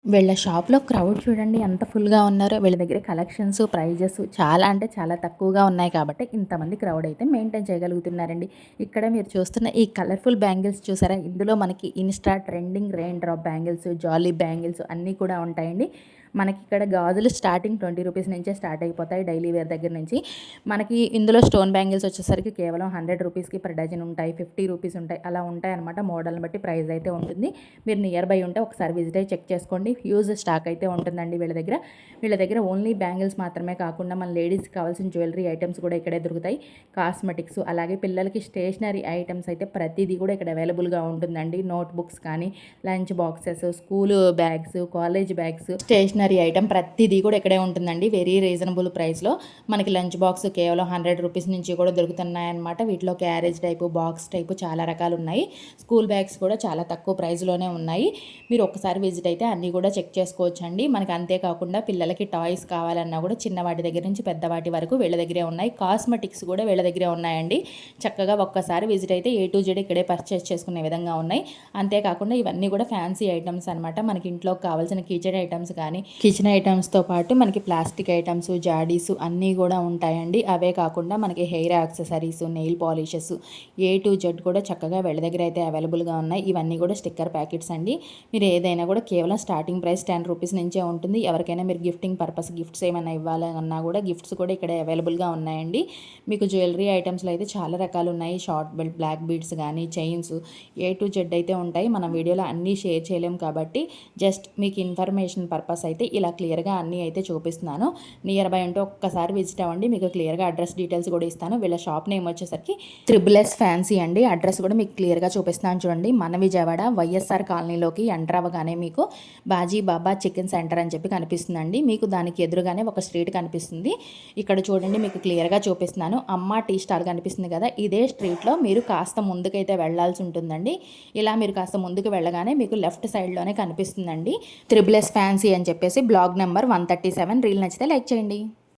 వీళ్ళ షాప్‌లో క్రౌడ్ చూడండి ఎంత ఫుల్‌గా ఉన్నారో. వీళ్ళ దగ్గర కలెక్షన్స్, ప్రైజెస్ చాలా అంటే చాలా తక్కువగా ఉన్నాయి కాబట్టి ఇంతమంది క్రౌడ్ అయితే మెయింటైన్ చేయగలుగుతున్నారండి. ఇక్కడ మీరు చూస్తున్న ఈ కలర్‌ఫుల్ బ్యాంగిల్స్ చూసారా? ఇందులో మనకి insta trending rain drop bangles, jolly bangles అన్నీ కూడా ఉంటాయండి. మనకి ఇక్కడ గాజులు స్టార్టింగ్ 20 రూపీస్ నుంచే స్టార్ట్ అయిపోతాయి డైలీ వేర్ దగ్గర నుంచి. మనకి ఇందులో స్టోన్ బ్యాంగిల్స్ వచ్చేసరికి కేవలం 100 రూపీస్‌కి పర్ డజన్ ఉంటాయి. 50 రూపీస్ ఉంటాయి. అలా ఉంటాయన్నమాట. మోడల్ని బట్టి ప్రైస్ అయితే ఉంటుంది. మీరు నియర్ బై ఉంటే ఒకసారి విజిట్ అయ్యి చెక్ చేసుకోండి. హ్యూజ్ స్టాక్ అయితే ఉంటుందండి వీళ్ళ దగ్గర. వీళ్ళ దగ్గర ఓన్లీ బ్యాంగిల్స్ మాత్రమే కాకుండా మన లేడీస్కి కావాల్సిన జ్యువెలరీ ఐటమ్స్ కూడా ఇక్కడే దొరుకుతాయి. కాస్మెటిక్స్ అలాగే పిల్లలకి స్టేషనరీ ఐటమ్స్ అయితే ప్రతిదీ కూడా ఇక్కడ అవైలబుల్గా ఉంటుందండి. నోట్ బుక్స్ కానీ, lunch boxes, school bags, college bags, stationery item ప్రతిదీ కూడా ఇక్కడే ఉంటుందండి. వెరీ రీజనబుల్ ప్రైస్లో మనకి లంచ్ బాక్స్ కేవలం 100 రూపీస్ నుంచి కూడా దొరుకుతున్నాయన్నమాట. వీటిలో క్యారేజ్ టైపు, బాక్స్ టైపు చాలా రకాలు ఉన్నాయి. స్కూల్ బ్యాగ్స్ కూడా చాలా తక్కువ ప్రైస్లోనే ఉన్నాయి. మీరు ఒక్కసారి విజిట్ అయితే అన్నీ కూడా చెక్ చేసుకోవచ్చండి. మనకి అంతేకాకుండా పిల్లలకి టాయ్స్ కావాలన్నా కూడా చిన్న వాటి దగ్గర నుంచి పెద్ద వాటి వరకు వీళ్ళ దగ్గరే ఉన్నాయి. కాస్మెటిక్స్ కూడా వీళ్ళ దగ్గరే ఉన్నాయండి. చక్కగా ఒక్కసారి విజిట్ అయితే A to Z ఇక్కడే పర్చేస్ చేసుకునే విధంగా ఉన్నాయి. అంతేకాకుండా ఇవన్నీ కూడా ఫ్యాన్సీ ఐటమ్స్ అనమాట. మనకి ఇంట్లోకి కావాల్సిన కిచెన్ ఐటమ్స్ కానీ, కిచెన్ ఐటమ్స్తో పాటు మనకి ప్లాస్టిక్ ఐటమ్స్, జాడీస్ అన్నీ కూడా ఉంటాయండి. అవే కాకుండా మనకి hair accessories, nail polishes A to Z కూడా చక్కగా వీళ్ళ దగ్గర అయితే అవైలబుల్గా ఉన్నాయి. ఇవన్నీ కూడా స్టిక్కర్ ప్యాకెట్స్ అండి. మీరు ఏదైనా కూడా కేవలం స్టార్టింగ్ ప్రైస్ 10 రూపీస్ నుంచే ఉంటుంది. ఎవరికైనా మీరు గిఫ్టింగ్ పర్పస్ గిఫ్ట్స్ ఏమైనా ఇవ్వాలన్నా కూడా గిఫ్ట్స్ కూడా ఇక్కడ అవైలబుల్గా ఉన్నాయండి. మీకు జ్యువెలరీ ఐటమ్స్లో అయితే చాలా రకాలు ఉన్నాయి. షార్ట్ బెల్ట్, బ్లాక్ బీడ్స్ కానీ, చైన్స్ A to Z అయితే ఉంటాయి. మనం వీడియోలో అన్నీ షేర్ చేయలేం కాబట్టి జస్ట్ మీకు ఇన్ఫర్మేషన్ పర్పస్ అయితే ఇలా క్లియర్గా అన్నీ అయితే చూపిస్తున్నాను. నియర్ బై ఉంటే ఒక్కసారి విజిట్ అవ్వండి. మీకు క్లియర్గా అడ్రస్ డీటెయిల్స్ కూడా ఇస్తాను. వీళ్ళ షాప్ నేమ్ వచ్చేసరికి త్రిబుల్ ఫ్యాన్సీ అండి. అడ్రస్ కూడా మీకు క్లియర్గా చూపిస్తున్నాను చూడండి. మన విజయవాడ వైఎస్ఆర్ కాలనీలోకి ఎంటర్ అవ్వగానే మీకు బాజీ బాబా చికెన్ సెంటర్ అని చెప్పి కనిపిస్తుందండి. మీకు దానికి ఎదురుగానే ఒక స్ట్రీట్ కనిపిస్తుంది. ఇక్కడ చూడండి మీకు క్లియర్గా చూపిస్తున్నాను. అమ్మ టీ స్టాల్ కనిపిస్తుంది కదా, ఇదే స్ట్రీట్లో మీరు కాస్త ముందుకైతే వెళ్లాల్సి ఉంటుందండి. ఇలా మీరు కాస్త ముందుకు వెళ్ళగానే మీకు లెఫ్ట్ సైడ్లోనే కనిపిస్తుందండి త్రిబుల్ ఫ్యాన్సీ అని చెప్పేసి. Blog number 137. రీల్ నచ్చితే లైక్ చేయండి.